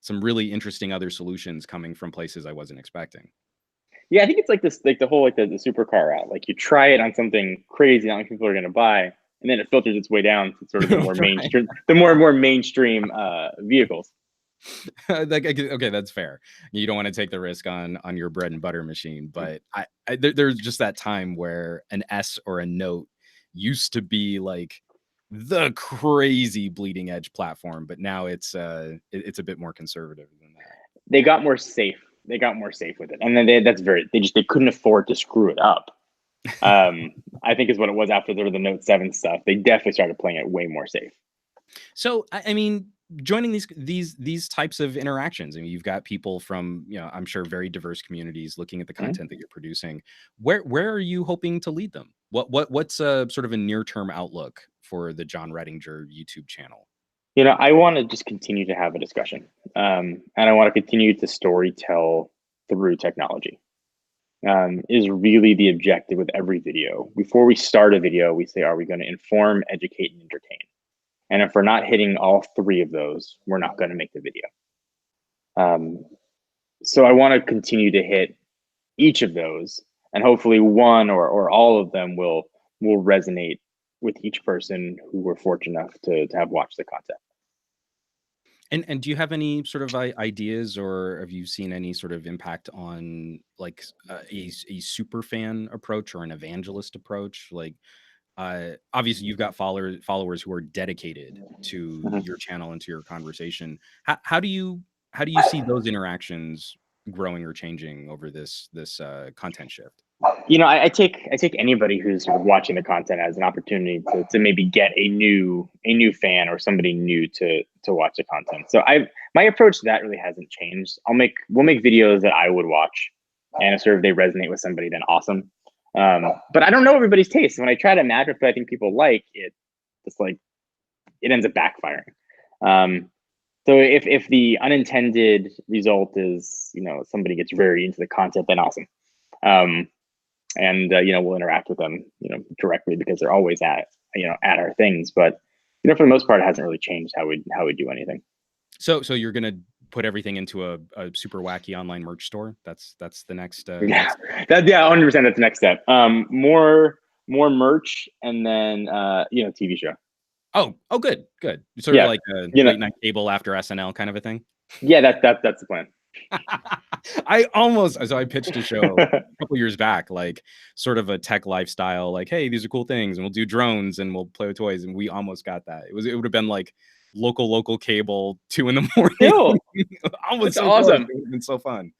some really interesting other solutions coming from places I wasn't expecting. Yeah, I think it's like this, like the whole like the supercar route. Like you try it on something crazy, not many people are going to buy, and then it filters its way down to sort of the more Right. mainstream, the more mainstream vehicles. Like, okay, that's fair. You don't want to take the risk on your bread and butter machine, but there's just that time where an S or a Note used to be like the crazy bleeding edge platform, but now it's a bit more conservative than that. They got more safe. They got more safe with it, and then they couldn't afford to screw it up. I think is what it was after the Note 7 stuff. They definitely started playing it way more safe. So I mean, joining these types of interactions, I mean, you've got people from, I'm sure very diverse communities looking at the Mhm. content that you're producing. Where are you hoping to lead them? What's a sort of a near term outlook for the Jon Rettinger YouTube channel? You know, I want to just continue to have a discussion, and I want to continue to story tell through technology. Is really the objective with every video. Before we start a video, we say, are we going to inform, educate, and entertain? And if we're not hitting all three of those, we're not going to make the video. Um, so I want to continue to hit each of those, and hopefully one or all of them will resonate with each person who we're fortunate enough to have watched the content. And do you have any sort of ideas, or have you seen any sort of impact on like a super fan approach or an evangelist approach? Like, obviously you've got followers who are dedicated to Mhm. your channel and to your conversation. How do you see those interactions growing or changing over this content shift? You know, I take anybody who's sort of watching the content as an opportunity to maybe get a new fan or somebody new to watch the content. So my approach to that really hasn't changed. We'll make videos that I would watch, and if sort of they resonate with somebody, then awesome. But I don't know everybody's taste. When I try to match what I think people like, it's like it ends up backfiring. Um, so if the unintended result is, somebody gets very into the content, then awesome. And we'll interact with them, directly because they're always at our things. But for the most part, it hasn't really changed how we do anything. So you're gonna put everything into a super wacky online merch store? That's the next Yeah, next. 100%. That's the next step. More merch, and then TV show. Oh, good, good. Sort of Yeah, like a you know, late night cable after SNL kind of a thing. yeah. That's the plan. I pitched a show a couple years back, like sort of a tech lifestyle, like, hey, these are cool things, and we'll do drones and we'll play with toys, and we almost got that. It would have been like local cable, 2 in the morning. Still, Almost that's so close. It awesome. would have been so fun.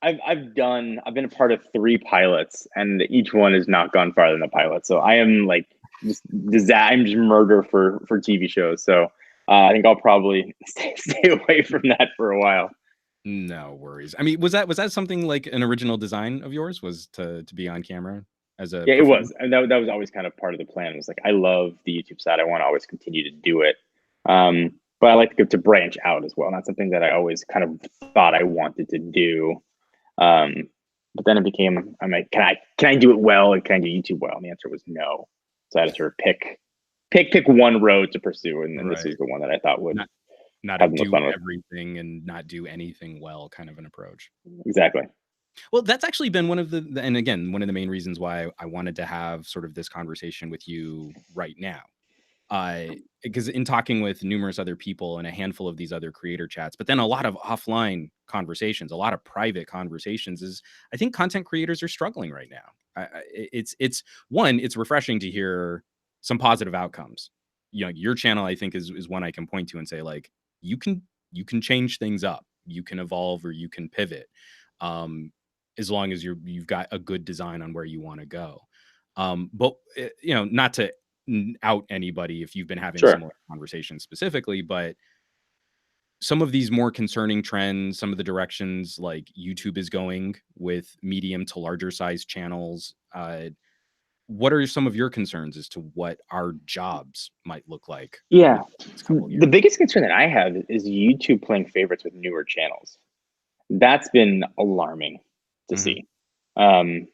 I've been a part of 3 pilots, and each one has not gone farther than the pilot. So I am like I'm just murder for TV shows. So I think I'll probably stay away from that for a while. No worries. I mean, was that something like an original design of yours? Was to be on camera as a Yeah, it performer? was, and that was always kind of part of the plan. It was like I love the YouTube side. I want to always continue to do it, but I like to go to branch out as well. And that's something that I always kind of thought I wanted to do. Um, but then it became, I'm like, can I do it well, and can I do YouTube well? And the answer was no. So I had to sort of pick one road to pursue, and this Right. was the one that I thought would Not a have the most do fun with. everything and not do anything well kind of an approach. Exactly. Well, that's actually been one of and again, one of the main reasons why I wanted to have sort of this conversation with you right now. Because in talking with numerous other people and a handful of these other creator chats, but then a lot of offline conversations, a lot of private conversations, is I think content creators are struggling right now. It's one, it's refreshing to hear some positive outcomes. Your channel, I think, is one I can point to and say, like, you can you can change things up, you can evolve, or you can pivot, um, as long as you've got a good design on where you want to go. But not to out anybody if you've been having Sure. similar conversations specifically, but some of these more concerning trends, some of the directions like YouTube is going with medium to larger size channels, what are some of your concerns as to what our jobs might look like over Yeah. the next couple of The years? biggest concern that I have is YouTube playing favorites with newer channels. That's been alarming to Hmm. see. Um,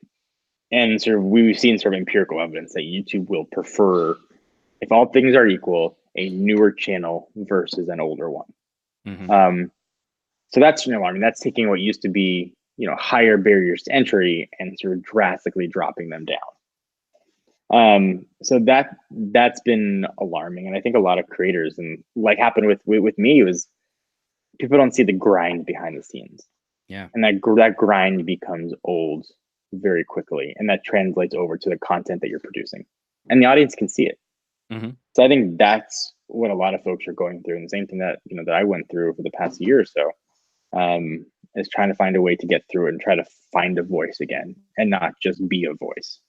and sort of we've seen sort of empirical evidence that YouTube will prefer, if all things are equal, a newer channel versus an older one. Hmm. Um, so that's that's taking what used to be higher barriers to entry and sort of drastically dropping them down. So that's been alarming, and I think a lot of creators, and like happened with me, was people don't see the grind behind the scenes, Yeah. and that grind becomes old very quickly, and that translates over to the content that you're producing, and the audience can see it. Hmm. So I think that's what a lot of folks are going through, and the same thing that that I went through for the past year or so, is trying to find a way to get through it and try to find a voice again, and not just be a voice.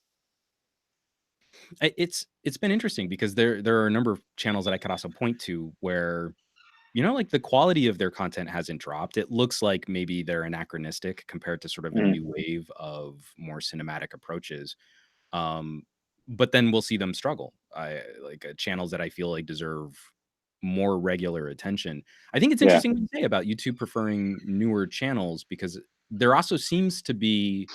It's been interesting because there are a number of channels that I could also point to where like the quality of their content hasn't dropped. It looks like maybe they're anachronistic compared to sort of a Mm, new wave of more cinematic approaches. Um, but then we'll see them struggle. I like channels that I feel like deserve more regular attention. I think it's yeah, interesting what you say about YouTube preferring newer channels because there also seems to be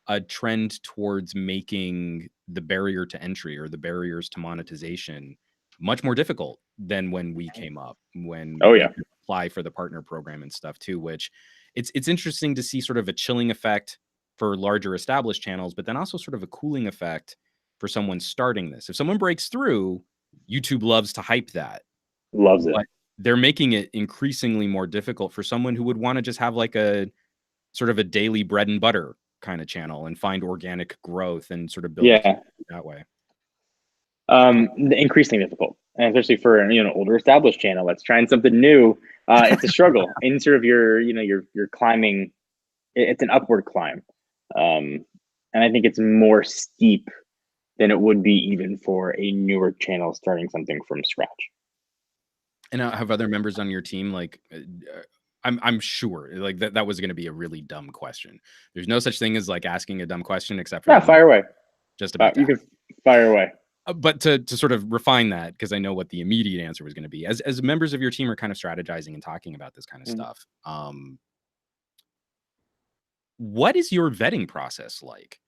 a trend towards making the barrier to entry or the barriers to monetization much more difficult than when we came up, when oh you yeah, could apply for the partner program and stuff too, which it's interesting to see sort of a chilling effect for larger established channels, but then also sort of a cooling effect for someone starting this. If someone breaks through, YouTube loves to hype that, loves it. but they're making it increasingly more difficult for someone who would want to just have like a sort of a daily bread and butter kind of channel and find organic growth and sort of build a Yeah, community that way. increasingly difficult, and especially for an older established channel that's trying something new. It's a struggle, and sort of you're climbing. It's an upward climb, um, and I think it's more steep than it would be even for a newer channel starting something from scratch. And have other members on your team like I'm sure like that was going to be a really dumb question. There's no such thing as like asking a dumb question except for Yeah, the one fire away. just about You that. can fire away. But to sort of refine that, because I know what the immediate answer was going to be, as members of your team are kind of strategizing and talking about this kind of stuff, what is your vetting process like?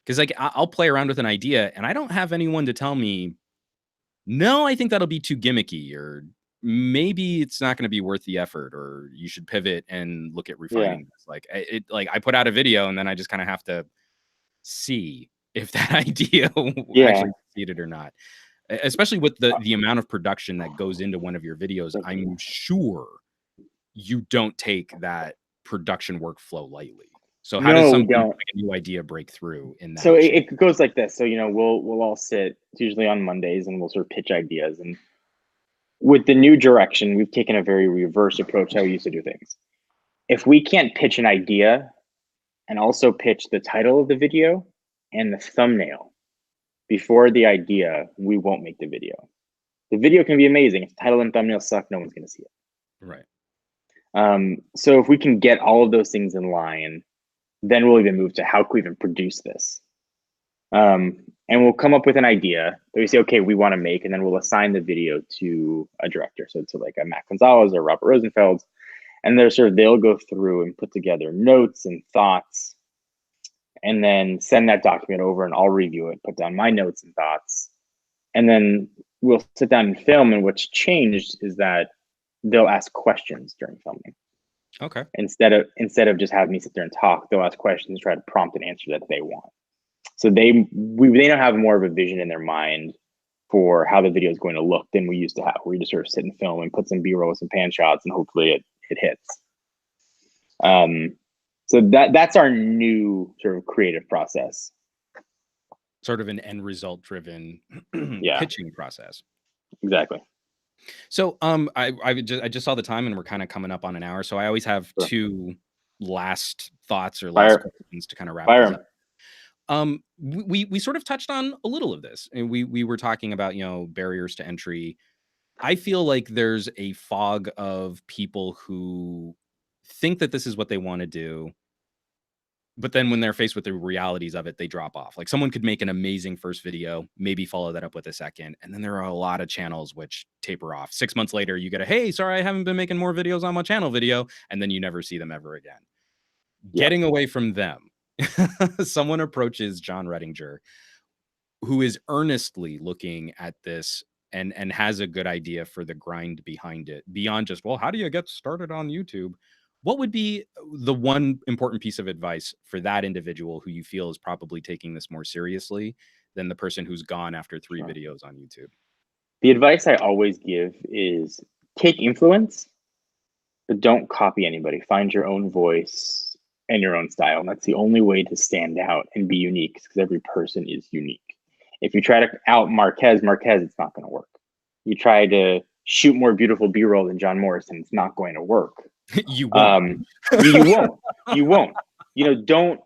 Because like I'll play around with an idea and I don't have anyone to tell me, no, I think that'll be too gimmicky, or maybe it's not going to be worth the effort, or you should pivot and look at Yeah. refining this. Like I put out a video and then I just kind of have to see if that idea actually succeeded or not. Especially with the amount of production that goes into one of your videos, I'm sure you don't take that production workflow lightly. So how does No, we something don't. like a new idea break through in that? So it goes like this. So, we'll all sit, it's usually on Mondays, and we'll sort of pitch ideas. And with the new direction, we've taken a very reverse approach how we used to do things. If we can't pitch an idea and also pitch the title of the video and the thumbnail before the idea, we won't make the video. The video can be amazing. If the title and thumbnail suck, no one's going to see it. Right. So if we can get all of those things in line, then we'll even move to how can we even produce this? And we'll come up with an idea that we say, okay, we want to make, and then we'll assign the video to a director. So to like a Matt Gonzalez or Robert Rosenfeld. And they'll go through and put together notes and thoughts, and then send that document over, and I'll review it, put down my notes and thoughts. And then we'll sit down and film. And what's changed is that they'll ask questions during filming. Okay. Instead of just having me sit there and talk, they'll ask questions, try to prompt an answer that they want. So they now have more of a vision in their mind for how the video is going to look than we used to have, where you just sort of sit and film and put some B-roll, some pan shots, and hopefully it hits. So that's our new sort of creative process. Sort of an end result driven pitching process. Exactly. So I just saw the time and we're kind of coming up on an hour. So I always have two last thoughts or last questions to kind of wrap this up. We sort of touched on a little of this, and we were talking about, barriers to entry. I feel like there's a fog of people who think that this is what they want to do, but then when they're faced with the realities of it, they drop off. Like someone could make an amazing first video, maybe follow that up with a second, and then there are a lot of channels which taper off. 6 months later, you get a, hey, sorry, I haven't been making more videos on my channel video, and then you never see them ever again. Getting away from them, someone approaches Jon Rettinger, who is earnestly looking at this and has a good idea for the grind behind it, beyond just, well, how do you get started on YouTube? What would be the one important piece of advice for that individual who you feel is probably taking this more seriously than the person who's gone after 3 videos on YouTube? The advice I always give is take influence, but don't copy anybody. Find your own voice and your own style. And that's the only way to stand out and be unique, because every person is unique. If you try to out Marquez, it's not going to work. You try to shoot more beautiful B-roll than John Morrison, it's not going to work. You won't. You won't. Don't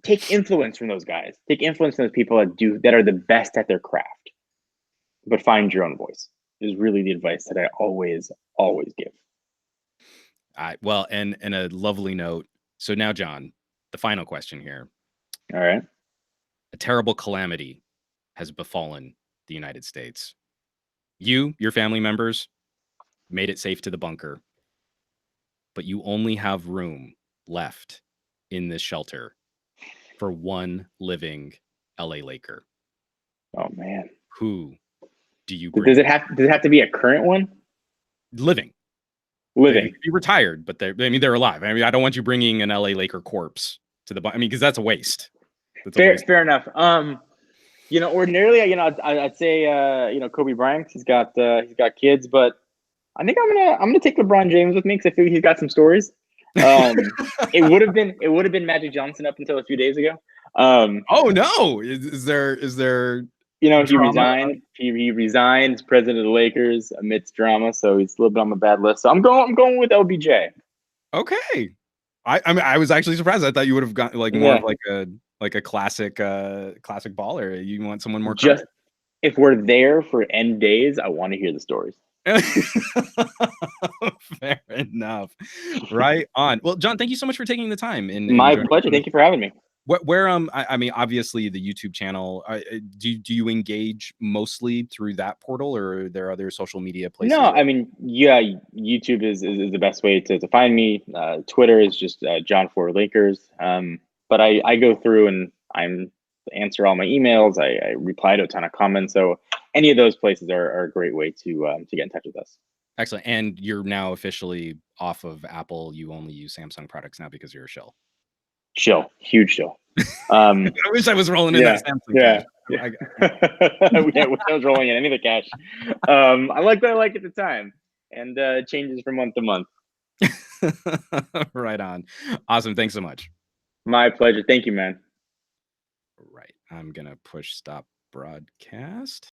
take influence from those guys. Take influence from those people that are the best at their craft. But find your own voice is really the advice that I always give. Well, and a lovely note. So now, John, the final question here. All right. A terrible calamity has befallen the United States. You, your family members, made it safe to the bunker, but you only have room left in this shelter for one living LA Laker. Oh man. Who do you bring? Does it have to be a current one? Living. They could be retired, but they're alive. I mean, I don't want you bringing an LA Laker corpse to the bunker. I mean, because that's a waste. Fair enough. Ordinarily, I'd say, Kobe Bryant. He's got kids, but I think I'm gonna take LeBron James with me because I feel he's got some stories. It would have been Magic Johnson up until a few days ago. Oh no! Is there? He resigned. He resigned as president of the Lakers amidst drama, so he's a little bit on the bad list. So I'm going with LBJ. Okay. I was actually surprised. I thought you would have gotten more of like a classic baller. You want someone more just if we're there for end days, I want to hear the stories. Fair enough. Right on. Well, John, thank you so much for taking the time and My joining pleasure. on this Thank you for having me. where I mean, obviously the YouTube channel. Do you engage mostly through that portal, or are there other social media No, places? I mean, yeah, YouTube is the best way to find me. Twitter is just John for Lakers. But I go through and I'm answer all my emails. I reply to a ton of comments. So any of those places are a great way to get in touch with us. Excellent. And you're now officially off of Apple. You only use Samsung products now because you're a shill. Chill, huge chill. I wish I was rolling in Yeah, that Samsung cash. yeah, yeah. Yeah, when I was rolling in any of the cash. I like what I like at the time, and it changes from month to month. Right on. Awesome. Thanks so much. My pleasure. Thank you, man. Right. I'm gonna push stop broadcast.